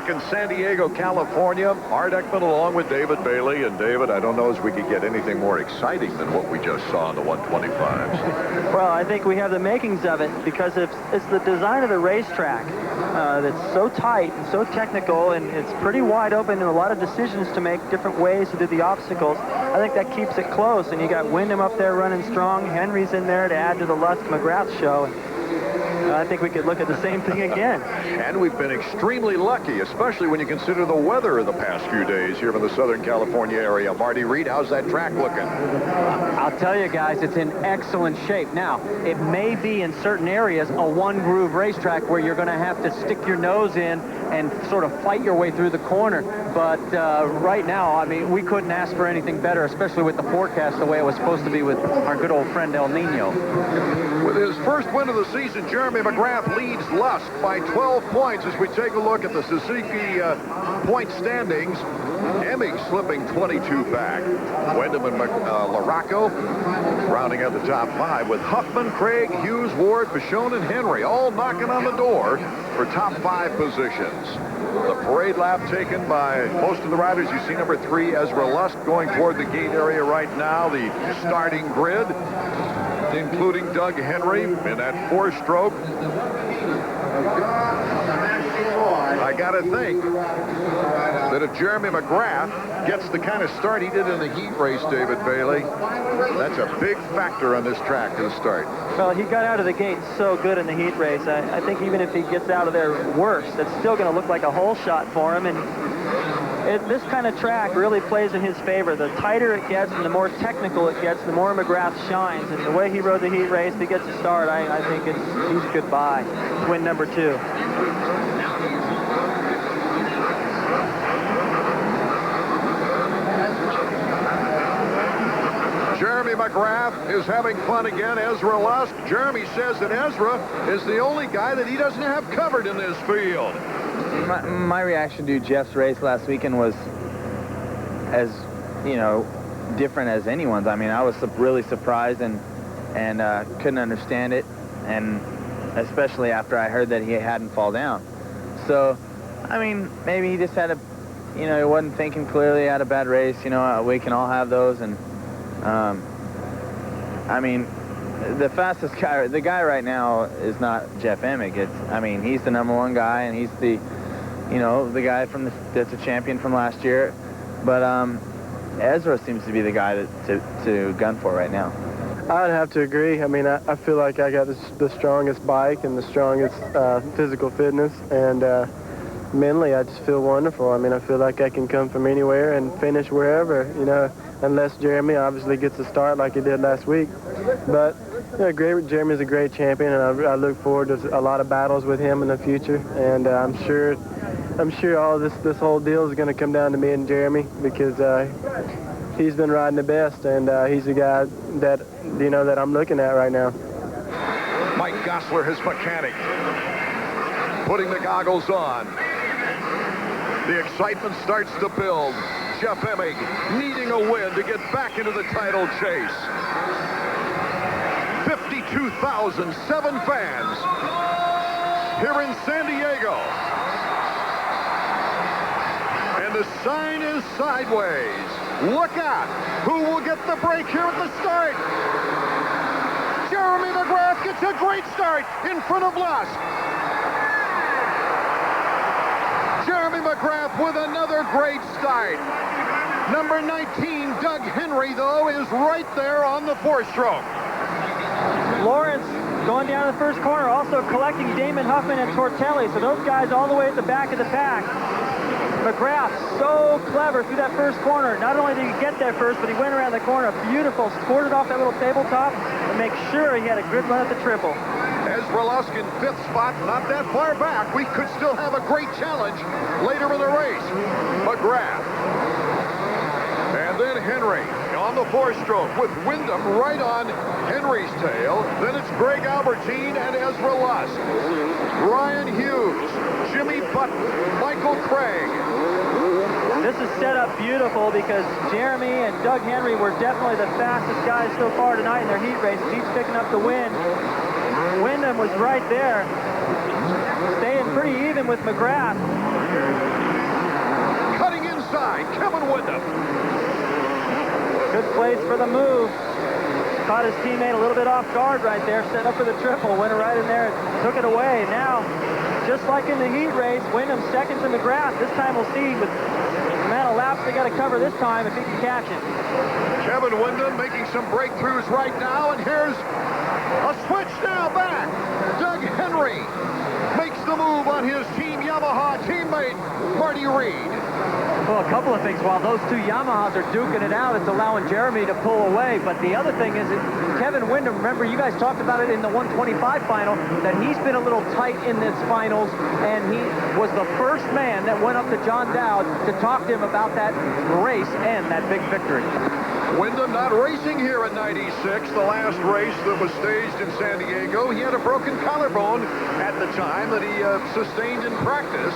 back in San Diego, California. Art Ekman along with David Bailey. And David, I don't know as we could get anything more exciting than what we just saw on the 125s. Well, I think we have the makings of it because it's the design of the racetrack that's so tight and so technical, and it's pretty wide open and a lot of decisions to make, different ways to do the obstacles. I think that keeps it close, and you got Wyndham up there running strong. Henry's in there to add to the Lusk McGrath show. I think we could look at the same thing again. And we've been extremely lucky, especially when you consider the weather of the past few days here in the Southern California area. Marty Reed, how's that track looking? I'll tell you guys, it's in excellent shape. Now, it may be in certain areas a one-groove racetrack where you're going to have to stick your nose in and sort of fight your way through the corner. But right now, I mean, we couldn't ask for anything better, especially with the forecast the way it was supposed to be with our good old friend El Nino. With his first win of the season, Jeremy McGrath leads Lusk by 12 points as we take a look at the Suzuki point standings. Emig slipping 22 back. Wyndham and Laraco rounding out the top 5 with Huffman, Craig, Hughes, Ward, Bichon, and Henry all knocking on the door for top 5 positions. The parade lap taken by most of the riders. You see number 3, Ezra Lusk, going toward the gate area right now. The starting grid, including Doug Henry in that 4-stroke. I got to think that if Jeremy McGrath gets the kind of start he did in the heat race, David Bailey, that's a big factor on this track to the start. Well, he got out of the gate so good in the heat race. I think even if he gets out of there worse, that's still going to look like a hole shot for him. And this kind of track really plays in his favor. The tighter it gets and the more technical it gets, the more McGrath shines. And the way he rode the heat race, if he gets a start, I think he's goodbye. Win number 2. Jeremy McGrath is having fun again. Ezra Lusk. Jeremy says that Ezra is the only guy that he doesn't have covered in this field. My reaction to Jeff's race last weekend was as, different as anyone's. I mean, I was really surprised and couldn't understand it, and especially after I heard that he hadn't fall down. So, I mean, maybe he just had he wasn't thinking clearly, had a bad race. We can all have those, and I mean, the fastest guy, the guy right now is not Jeff Emig. He's the #1 guy, and he's the, the guy that's a champion from last year. But Ezra seems to be the guy to gun for right now. I'd have to agree. I mean, I feel like I got the strongest bike and the strongest physical fitness, and mentally I just feel wonderful. I mean, I feel like I can come from anywhere and finish wherever, unless Jeremy obviously gets a start like he did last week. But Jeremy's a great champion, and I look forward to a lot of battles with him in the future. And I'm sure all this whole deal is going to come down to me and Jeremy, because he's been riding the best, and he's the guy that that I'm looking at right now. Mike Gosler, his mechanic, putting the goggles on. The excitement starts to build. Jeff Emig needing a win to get back into the title chase. 52,007 fans here in San Diego. And the sign is sideways. Look out! Who will get the break here at the start? Jeremy McGrath gets a great start in front of Lusk. Jeremy McGrath with another great start. Number 19, Doug Henry, though, is right there on the 4-stroke. Lawrence going down to the first corner, also collecting Damon Huffman and Tortelli. So those guys all the way at the back of the pack. McGrath, so clever through that first corner. Not only did he get there first, but he went around the corner. Beautiful, squirted off that little tabletop and make sure he had a good run at the triple. Ezra Lusk in 5th spot, not that far back. We could still have a great challenge later in the race. McGrath. And then Henry on the 4-stroke with Wyndham right on Henry's tail. Then it's Greg Albertine and Ezra Lusk. Ryan Hughes, Jimmy Button, Michael Craig. This is set up beautiful because Jeremy and Doug Henry were definitely the fastest guys so far tonight in their heat races, each picking up the win. Wyndham was right there. Staying pretty even with McGrath. Cutting inside, Kevin Windham. Good place for the move. Caught his teammate a little bit off guard right there, set up for the triple, went right in there and took it away. Now, just like in the heat race, Windham second to McGrath. This time we'll see with the amount of laps they got to cover this time if he can catch it. Kevin Windham making some breakthroughs right now, and here's a switch now back. Doug Henry makes the move on his Team Yamaha teammate, Marty Reed. Well, a couple of things. While those two Yamahas are duking it out, it's allowing Jeremy to pull away. But the other thing is that Kevin Windham, remember, you guys talked about it in the 125 final, that he's been a little tight in this finals, and he was the first man that went up to John Dowd to talk to him about that race and that big victory. Windham not racing here in '96, the last race that was staged in San Diego. He had a broken collarbone at the time that he sustained in practice,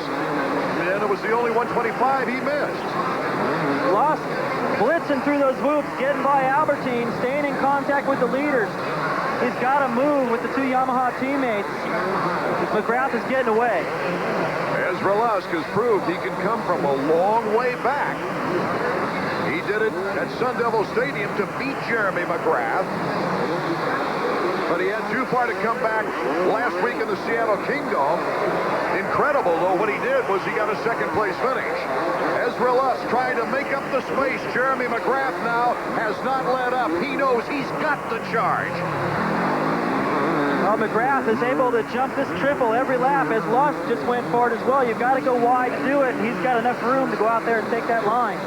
and it was the only 125 he missed. Lusk blitzing through those whoops, getting by Albertine, staying in contact with the leaders. He's got to move with the two Yamaha teammates. McGrath is getting away. Ezra Lusk has proved he can come from a long way back. He did it at Sun Devil Stadium to beat Jeremy McGrath. But he had too far to come back last week in the Seattle Kingdom. Incredible, though, what he did was he got a second-place finish. Ezra Lusk trying to make up the space. Jeremy McGrath now has not let up. He knows he's got the charge. Well, McGrath is able to jump this triple every lap as Lusk just went for it as well. You've got to go wide to do it, and he's got enough room to go out there and take that line.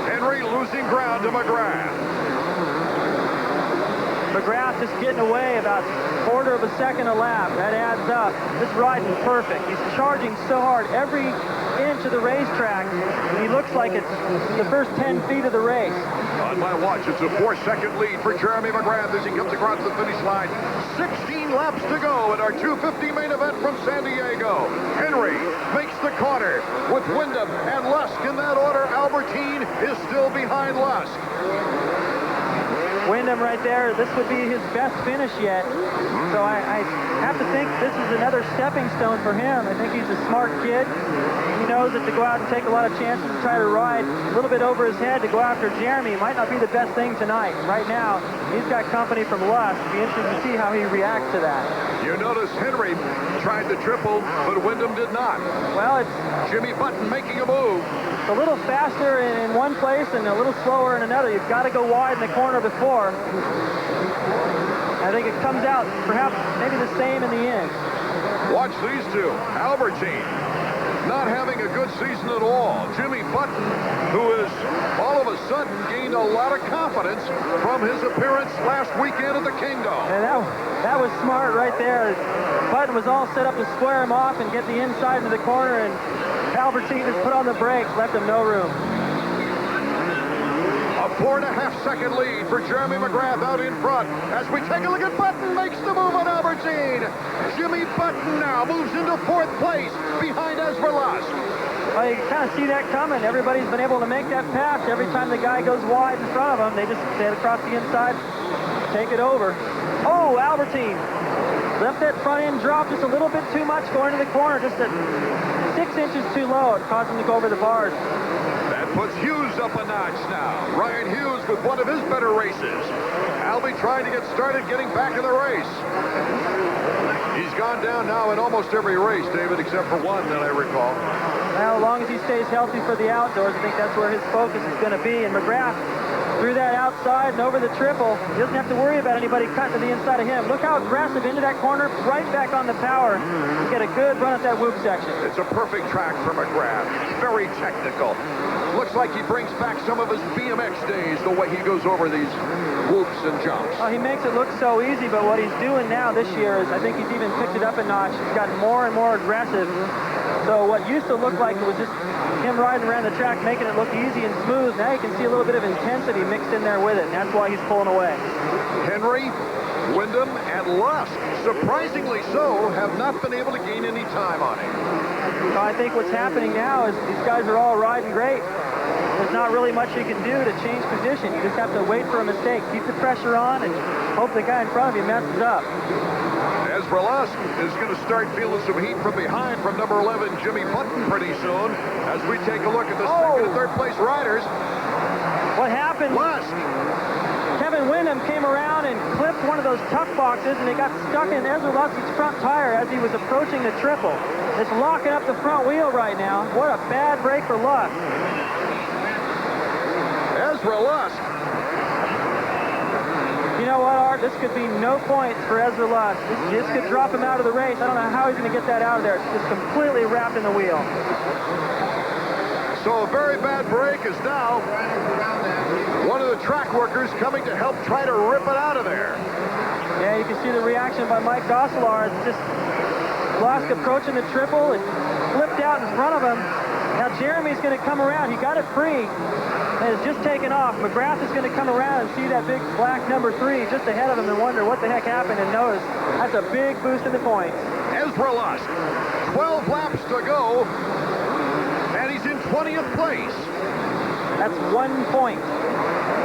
Henry losing ground to McGrath. McGrath just getting away about a quarter of a second a lap. That adds up. This riding perfect. He's charging so hard every inch of the racetrack. He looks like it's the first 10 feet of the race. On my watch, it's a 4-second lead for Jeremy McGrath as he comes across the finish line. 16 laps to go in our 250 main event from San Diego. Henry makes the corner with Windham and Lusk in that order. Albertine is still behind Lusk. Windham right there, this would be his best finish yet. So I have to think this is another stepping stone for him. I think he's a smart kid. He knows that to go out and take a lot of chances and try to ride a little bit over his head to go after Jeremy might not be the best thing tonight. Right now, he's got company from Lusk. It'll be interesting to see how he reacts to that. You notice Henry tried the triple, but Windham did not. Well, it's Jimmy Button making a move. a little faster in one place and a little slower in another. You've got to go wide in the corner before. I think it comes out perhaps maybe the same in the end. Watch these two. Albertine not having a good season at all. Jimmy Button, who has all of a sudden gained a lot of confidence from his appearance last weekend at the Kingdom. And that was smart right there. Button was all set up to square him off and get the inside into the corner, and Albertine just put on the brakes, left him no room. A 4.5-second lead for Jeremy McGrath out in front. As we take a look at Button, makes the move on Albertine. Jimmy Button now moves into 4th place behind Ezra Lusk. Well, you kind of see that coming. Everybody's been able to make that pass. Every time the guy goes wide in front of them, they just stand across the inside, take it over. Oh, Albertine left that front end drop just a little bit too much going to the corner, just at 6 inches too low. It caused him to go over the bars. That puts Hughes up a notch now. Ryan Hughes with one of his better races. Albie trying to get started, getting back in the race. He's gone down now in almost every race, David, except for one that I recall. Well, as long as he stays healthy for the outdoors, I think that's where his focus is going to be. And McGrath threw that outside and over the triple. He doesn't have to worry about anybody cutting to the inside of him. Look how aggressive into that corner, right back on the power. You get a good run at that whoop section. It's a perfect track for McGrath. Very technical. Looks like he brings back some of his BMX days, the way he goes over these whoops and jumps. Oh, he makes it look so easy, but what he's doing now this year is I think he's even picked it up a notch. He's gotten more and more aggressive. So what used to look like it was just him riding around the track, making it look easy and smooth. Now you can see a little bit of intensity mixed in there with it, and that's why he's pulling away. Henry, Windham, and Lusk, surprisingly so, have not been able to gain any time on him. So I think what's happening now is these guys are all riding great. There's not really much you can do to change position. You just have to wait for a mistake. Keep the pressure on and hope the guy in front of you messes up. Ezra Lusk is going to start feeling some heat from behind from number 11, Jimmy Button, pretty soon. As we take a look at the second and third place riders. What happened? Lusk. Kevin Windham came around and clipped one of those tuck boxes, and it got stuck in Ezra Lusk's front tire as he was approaching the triple. It's locking up the front wheel right now. What a bad break for Lusk. Ezra Lusk. You know what, Art? This could be no points for Ezra Lusk. This could drop him out of the race. I don't know how he's going to get that out of there. It's just completely wrapped in the wheel. So a very bad break is now one of the track workers coming to help try to rip it out of there. Yeah, you can see the reaction by Mike Gosselar. It's just Lusk approaching the triple. It flipped out in front of him. Now Jeremy's going to come around. He got it free. And it's just taken off. McGrath is going to come around and see that big black number 3 just ahead of him and wonder what the heck happened, and notice that's a big boost in the points. Ezra Lusk, 12 laps to go, and he's in 20th place. That's 1 point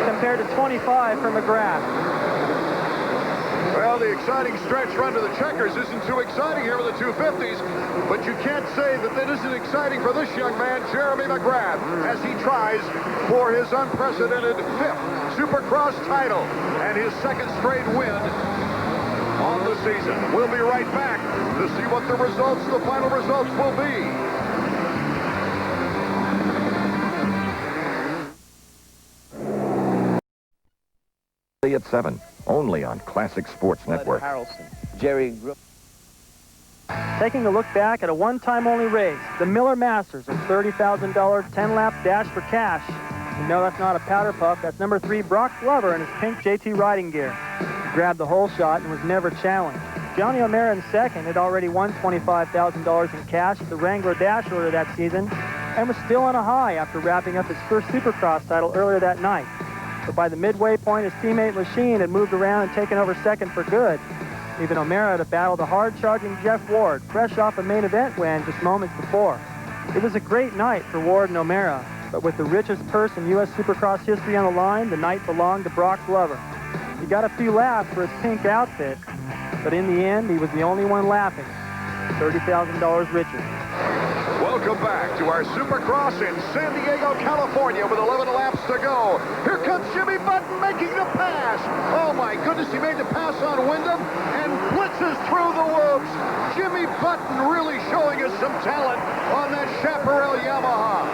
compared to 25 for McGrath. Well, the exciting stretch run to the checkers isn't too exciting here with the 250s, but you can't say that that isn't exciting for this young man, Jeremy McGrath, as he tries for his unprecedented 5th Supercross title and his 2nd straight win on the season. We'll be right back to see what the final results will be. At 7, only on Classic Sports Network. Taking a look back at a one-time only race, the Miller Masters, a $30,000 10-lap dash for cash. You know that's not a powder puff. That's number 3, Brock Glover, in his pink JT riding gear. He grabbed the whole shot and was never challenged. Johnny O'Mara in second had already won $25,000 in cash at the Wrangler Dash order that season and was still on a high after wrapping up his first Supercross title earlier that night. But by the midway point, his teammate Lachine had moved around and taken over second for good. Even O'Mara had battled a hard-charging Jeff Ward, fresh off a main event win just moments before. It was a great night for Ward and O'Mara, but with the richest purse in U.S. Supercross history on the line, the night belonged to Brock Glover. He got a few laughs for his pink outfit, but in the end, he was the only one laughing. $30,000 richer. Welcome back to our Supercross in San Diego, California, with 11 laps to go. Here comes Jimmy Button making the pass. Oh my goodness, he made the pass on Windham and blitzes through the whoops. Jimmy Button really showing us some talent on that Chaparral Yamaha.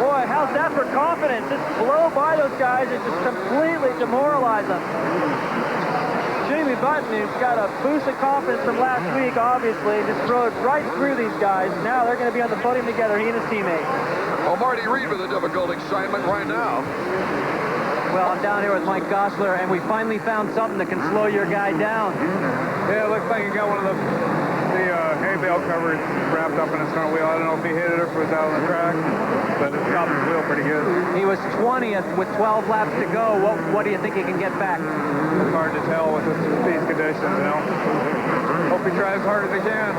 Boy, how's that for confidence? Just blow by those guys and just completely demoralize them. Jimmy Button, who's got a boost of confidence from last week, obviously, just rode right through these guys. Now they're going to be on the podium together, he and his teammate. Oh, Marty Reed with a difficult assignment right now. Well, I'm down here with Mike Gosselar, and we finally found something that can slow your guy down. Yeah, it looks like he got one of the hay bale covers wrapped up in his front wheel. I don't know if he hit it or if it was out on the track, but it stopped his wheel pretty good. He was 20th with 12 laps to go. What do you think he can get back? It's hard to tell with these conditions, you know. Hope he tries as hard as he can.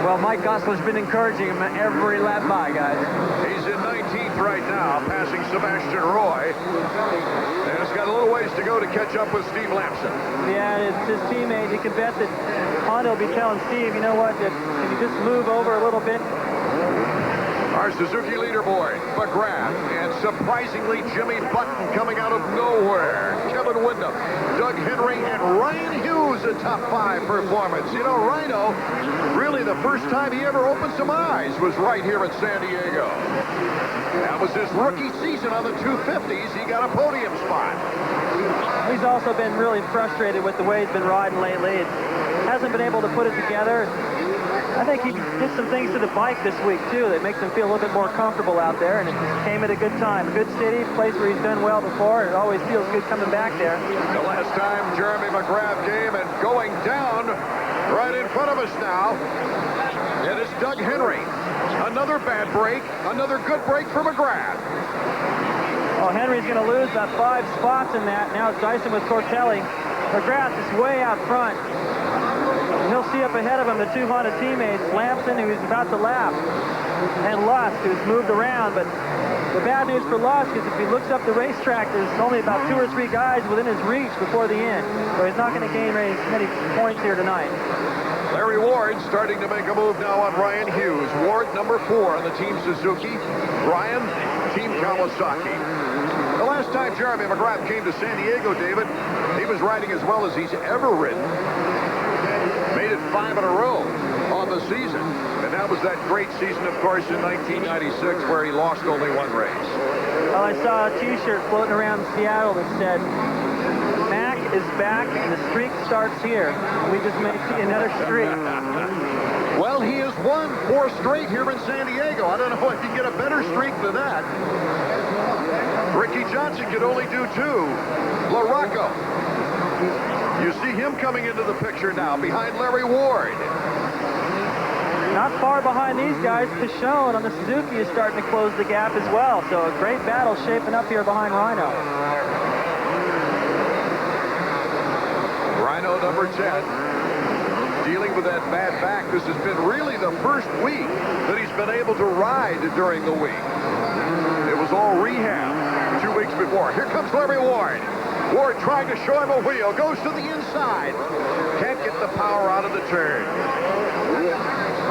Well, Mike Gosselar's been encouraging him every lap by, guys. He's in 19th right now, passing Sebastian Roy. And it's got a little ways to go to catch up with Steve Lampson. Yeah, it's his teammate. You can bet that Honda will be telling Steve, you know what, can you just move over a little bit? Our Suzuki leaderboard, McGrath, and surprisingly Jimmy Button coming out of nowhere. Kevin Windham, Doug Henry, and Ryan Hughes, a top 5 performance. You know, Rhino, really the first time he ever opened some eyes was right here at San Diego. That was his rookie season on the 250s. He got a podium spot. He's also been really frustrated with the way he's been riding lately. Hasn't been able to put it together. I think he did some things to the bike this week, too, that makes him feel a little bit more comfortable out there, and it came at a good time. A good city, place where he's done well before, and it always feels good coming back there. The last time Jeremy McGrath came and going down right in front of us now, it is Doug Henry. Another bad break, another good break for McGrath. Well, Henry's going to lose about 5 spots in that. Now it's Dyson with Cortelli. McGrath is way out front. He'll see up ahead of him the 2 Honda teammates, Lampson, who's about to lap, and Lusk, who's moved around, but The bad news for Lusk is if he looks up the racetrack, there's only about 2 or 3 guys within his reach before the end. So he's not going to gain many points here tonight. Larry Ward starting to make a move now on Ryan Hughes. Ward, number 4 on the Team Suzuki. Ryan, Team Kawasaki. The last time Jeremy McGrath came to San Diego, David, he was riding as well as he's ever ridden. Made it 5 in a row on the season. And that was that great season, of course, in 1996, where he lost only 1 race. Well, I saw a T-shirt floating around Seattle that said, Mac is back and the streak starts here. We just may see another streak. Well, he has won 4 straight here in San Diego. I don't know if he can get a better streak than that. Ricky Johnson could only do 2. LaRocco. You see him coming into the picture now behind Larry Ward. Not far behind these guys, Pichon on the Suzuki is starting to close the gap as well. So a great battle shaping up here behind Rhino. Rhino number 10, dealing with that bad back. This has been really the first week that he's been able to ride during the week. It was all rehab 2 weeks before. Here comes Larry Ward. Ward trying to show him a wheel. Goes to the inside. Can't get the power out of the turn.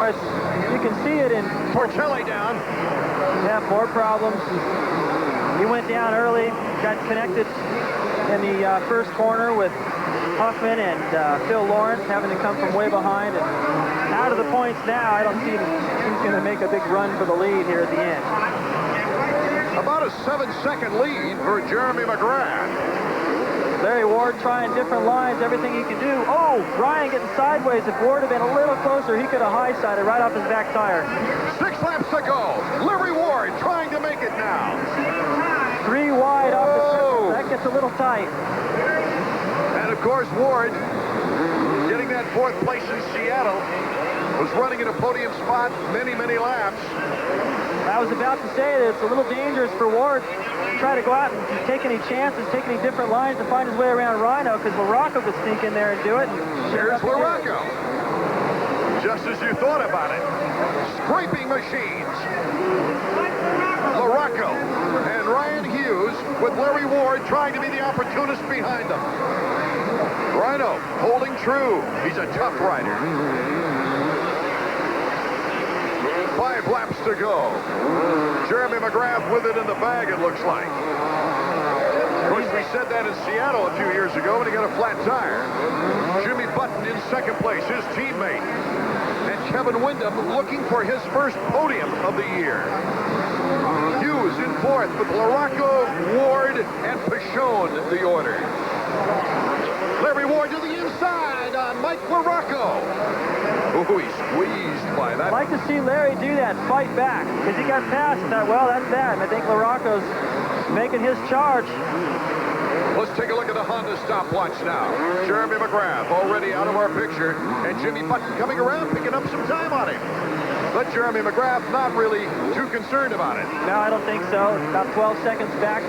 You can see it in... Tortelli down. Yeah, more problems. He went down early, got connected in the first corner with Huffman and Phil Lawrence having to come from way behind. And out of the points now, I don't see he's going to make a big run for the lead here at the end. About a 7-second lead for Jeremy McGrath. Larry Ward trying different lines, everything he can do. Oh, Ryan getting sideways. If Ward had been a little closer, he could have high-sided right off his back tire. 6 laps to go. Larry Ward trying to make it now. 3 wide off the circle. That gets a little tight. And, of course, Ward, getting that 4th place in Seattle, was running in a podium spot many, many laps. I was about to say that it's a little dangerous for Ward to try to go out and take any chances, take any different lines to find his way around Rhino, because LaRocco could sneak in there and do it. Here's LaRocco. Just as you thought about it, scraping machines. LaRocco and Ryan Hughes with Larry Ward trying to be the opportunist behind them. Rhino holding true. He's a tough rider. 5 laps to go. Jeremy McGrath with it in the bag, it looks like. Of course, we said that in Seattle a few years ago when he got a flat tire. Jimmy Button in 2nd place, his teammate. And Kevin Windham looking for his first podium of the year. Hughes in 4th with LaRocco, Ward, and Pichon the order. Larry Ward to the inside on Mike LaRocco. Oh, he squeezed by that. I'd like to see Larry do that, fight back, because he got past and thought, well, that's that. And I think LaRocco's making his charge. Let's take a look at the Honda stopwatch now. Jeremy McGrath already out of our picture, and Jimmy Button coming around, picking up some time on him. But Jeremy McGrath not really too concerned about it. No, I don't think so. About 12 seconds back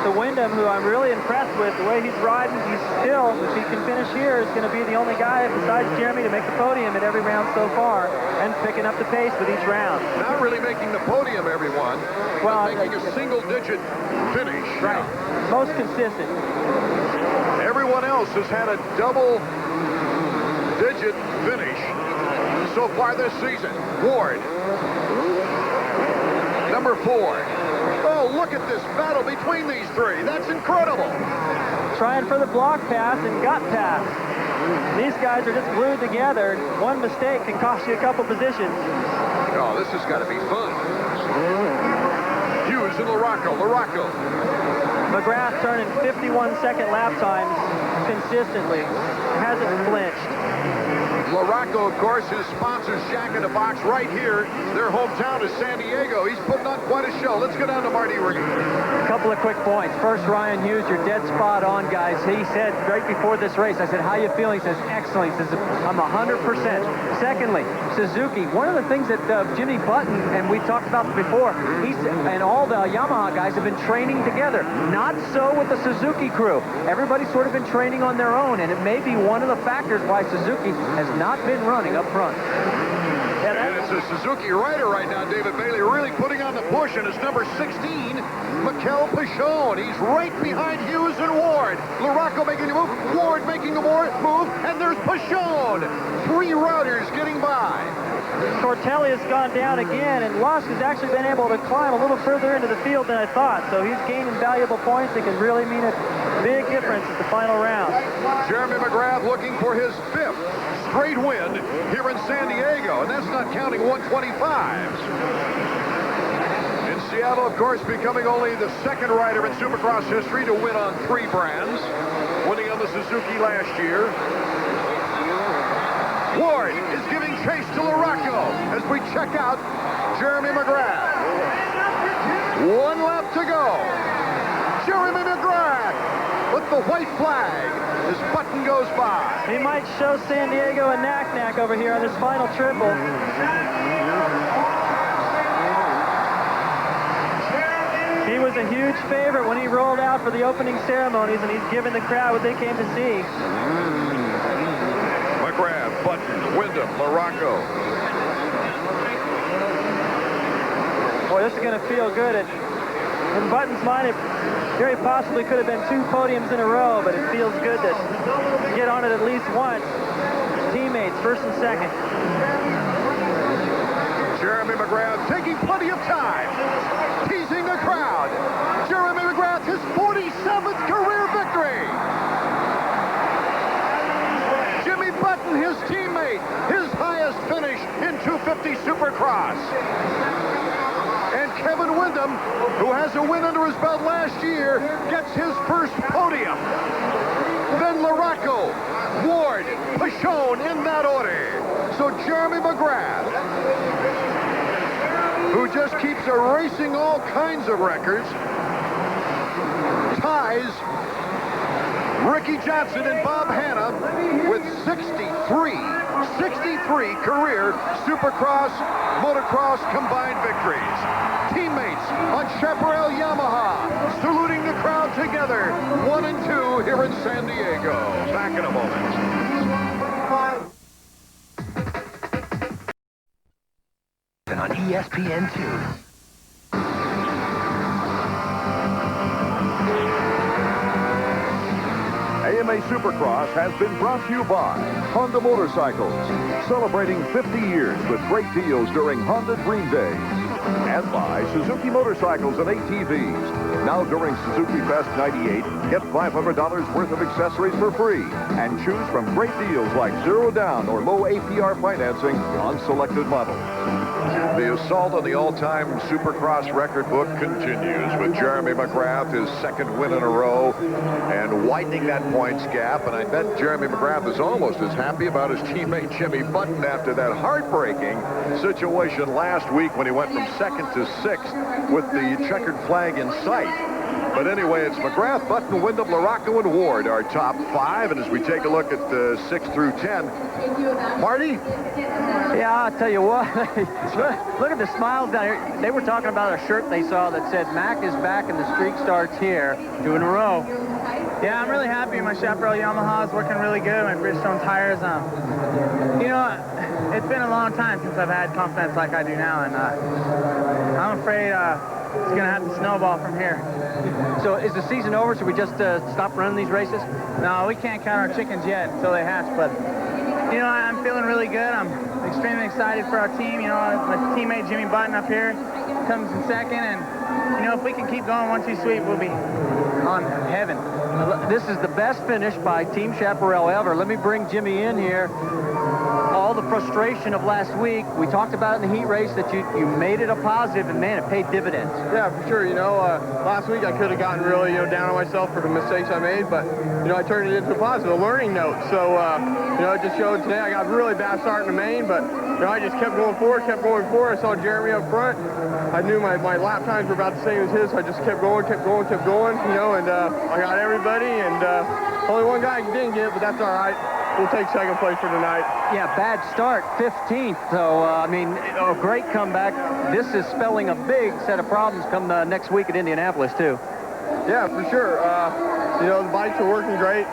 to Windham, who I'm really impressed with. The way he's riding, he's still, if he can finish here, is going to be the only guy besides Jeremy to make the podium in every round so far, and picking up the pace with each round. Not really making the podium, everyone, but making a single-digit finish. Right. Most consistent. Everyone else has had a double-digit finish so far this season. Ward, number 4. Oh, look at this battle between these 3. That's incredible. Trying for the block pass and got past. These guys are just glued together. One mistake can cost you a couple positions. Oh, this has got to be fun. Hughes and LaRocco. McGrath turning 51-second lap times consistently. Hasn't flinched. LaRocco, of course, his sponsors Jack in the Box right here. Their hometown is San Diego. He's putting on quite a show. Let's go down to Marty Riggin. A couple of quick points. First, Ryan Hughes, you're dead spot on, guys. He said right before this race, I said, how you feeling? He says, excellent. He says, I'm 100%. Secondly, Suzuki, one of the things that Jimmy Button, and we talked about before, and all the Yamaha guys have been training together. Not so with the Suzuki crew. Everybody's sort of been training on their own, and it may be one of the factors why Suzuki has not been running up front. And it's a Suzuki rider right now, David Bailey, really putting on the push, and it's number 16, Mikel Pichon. He's right behind Hughes and Ward. LaRocco making a move, Ward making a move, and there's Pichon. 3 riders getting by. Tortelli has gone down again, and Lusk has actually been able to climb a little further into the field than I thought. So he's gaining valuable points that can really mean a big difference at the final round. Jeremy McGrath looking for his 5th straight win here in San Diego, and that's not counting 125s. In Seattle, of course, becoming only the 2nd rider in Supercross history to win on 3 brands, winning on the Suzuki last year. Ward is giving chase to LaRocco as we check out Jeremy McGrath. 1 lap to go. Jeremy McGrath with the white flag as Button goes by. He might show San Diego a knack-knack over here on this final triple. He was a huge favorite when he rolled out for the opening ceremonies, and he's given the crowd what they came to see. McGrath, Button, Wyndham, LaRocco. Boy, this is going to feel good. In Button's mind, it very possibly could have been 2 podiums in a row, but it feels good to get on it at least once. Teammates, 1st and 2nd. Jeremy McGrath taking plenty of time, teasing the crowd. Jeremy McGrath, his 47th career victory. Jimmy Button, his teammate, his highest finish in 250 Supercross. And Kevin Wyndham, who has a win under his belt last year, gets his 1st podium. Then LaRocco, Ward, Pichon in that order. So Jeremy McGrath, who just keeps erasing all kinds of records, ties Ricky Johnson and Bob Hanna with 63 career Supercross, motocross combined victories. Teammates on Chaparral Yamaha saluting the crowd together. 1 and 2 here in San Diego. Back in a moment. And on ESPN2. AMA Supercross has been brought to you by Honda Motorcycles, celebrating 50 years with great deals during Honda Dream Days. And by Suzuki Motorcycles and ATVs. Now during Suzuki Fest 98, get $500 worth of accessories for free and choose from great deals like 0 down or low APR financing on selected models. The assault on the all-time Supercross record book continues with Jeremy McGrath, his 2nd win in a row, and widening that points gap. And I bet Jeremy McGrath is almost as happy about his teammate Jimmy Button after that heartbreaking situation last week when he went from 2nd to 6th with the checkered flag in sight. But anyway, it's McGrath, Button, Wyndham, LaRocco, and Ward, our top 5. And as we take a look at 6 through 10, Marty? Yeah, I'll tell you what. Look at the smiles down here. They were talking about a shirt they saw that said, Mac is back and the streak starts here. 2 in a row. Yeah, I'm really happy. My Chaparral Yamaha is working really good. My Bridgestone tires. You know, it's been a long time since I've had confidence like I do now, and I'm afraid it's going to have to snowball from here. So is the season over? Should we just stop running these races? No, we can't count our chickens yet until they hatch, but, you know, I'm feeling really good. I'm extremely excited for our team. You know, my teammate Jimmy Button up here comes in 2nd, and, you know, if we can keep going 1-2 sweep, we'll be on heaven. This is the best finish by Team Chaparral ever. Let me bring Jimmy in here. All the frustration of last week, we talked about in the heat race that you made it a positive, and man, it paid dividends. Yeah, for sure. You know, last week I could have gotten really, down on myself for the mistakes I made, but, I turned it into a positive, a learning note. So, it just showed today. I got a really bad start in the main, but, I just kept going forward. I saw Jeremy up front. I knew my lap times were about the same as his, so I just kept going, and I got everybody, and only one guy didn't get it, but that's all right. We'll take 2nd place for tonight. Yeah, bad start, 15th. So, a great comeback. This is spelling a big set of problems come next week at Indianapolis, too. Yeah, for sure. The bikes are working great.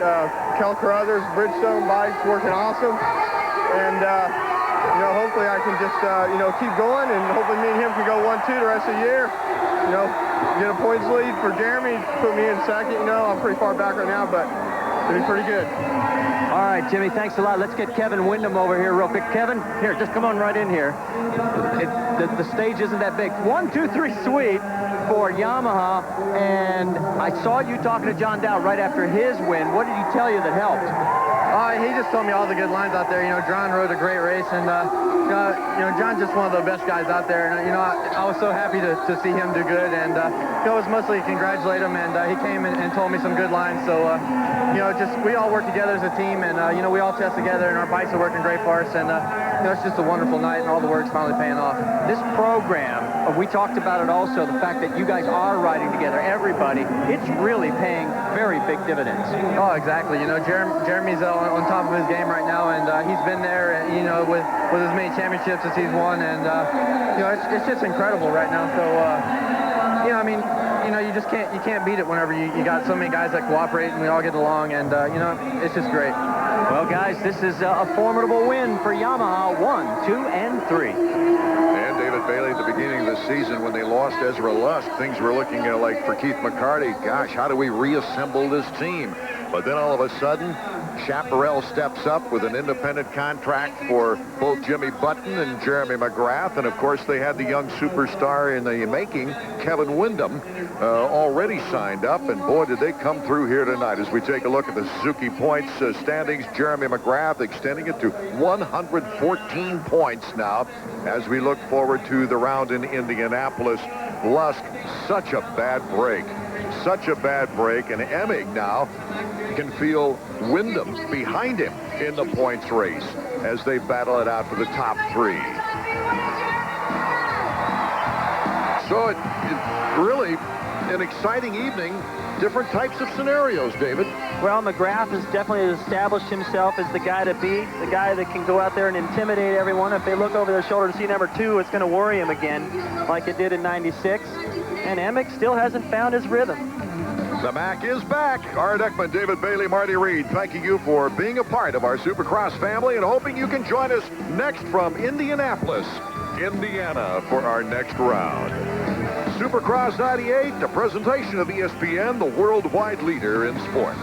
Kel Carruthers, Bridgestone bikes working awesome. And, you know, hopefully I can just, you know, keep going, and hopefully me and him can go 1-2 the rest of the year. You know, get a points lead for Jeremy, put me in second. You know, I'm pretty far back right now, but it'll be pretty good. All right, Jimmy, thanks a lot. Let's get Kevin Windham over here real quick. Kevin, here, just come on right in here. The stage isn't that big. 1, 2, 3, sweet for Yamaha, and I saw you talking to John Dow right after his win. What did he tell you that helped? He just told me all the good lines out there. You know, John rode a great race, and you know, John's just one of the best guys out there. And you know, I was so happy to see him do good, and you know, it was mostly to congratulate him. And he came and told me some good lines. So you know, just we all work together as a team, and you know, we all test together, and our bikes are working great for us. And you know, it's just a wonderful night, and all the work's finally paying off. This program, we talked about it also, the fact that you guys are riding together, everybody, it's really paying very big dividends. Oh, exactly. You know, Jeremy's on top of his game right now, and he's been there, you know, with as many championships as he's won, and you know, it's just incredible right now. So you know, I mean, you know, you can't beat it whenever you got so many guys that cooperate and we all get along, and you know, it's just great. Well, guys, this is a formidable win for Yamaha. 1, 2, and 3. And David Bailey, at the beginning of the season, when they lost Ezra Lusk, things were looking like for Keith McCarty, gosh, how do we reassemble this team? But then all of a sudden, Chaparral steps up with an independent contract for both Jimmy Button and Jeremy McGrath. And, of course, they had the young superstar in the making, Kevin Windham, already signed up. And, boy, did they come through here tonight. As we take a look at the Suzuki points standings, Jeremy McGrath extending it to 114 points now as we look forward to the round in Indianapolis. Lusk, such a bad break. Such a bad break. And Emig now can feel Windham behind him in the points race as they battle it out for the top 3. So it really an exciting evening. Different types of scenarios, David. Well, McGrath has definitely established himself as the guy to beat, the guy that can go out there and intimidate everyone. If they look over their shoulder to see number 2, it's going to worry him again, like it did in '96. And Emig still hasn't found his rhythm. The Mac is back. Art Ekman, David Bailey, Marty Reed, thanking you for being a part of our Supercross family and hoping you can join us next from Indianapolis, Indiana, for our next round. Supercross 98, a presentation of ESPN, the worldwide leader in sports.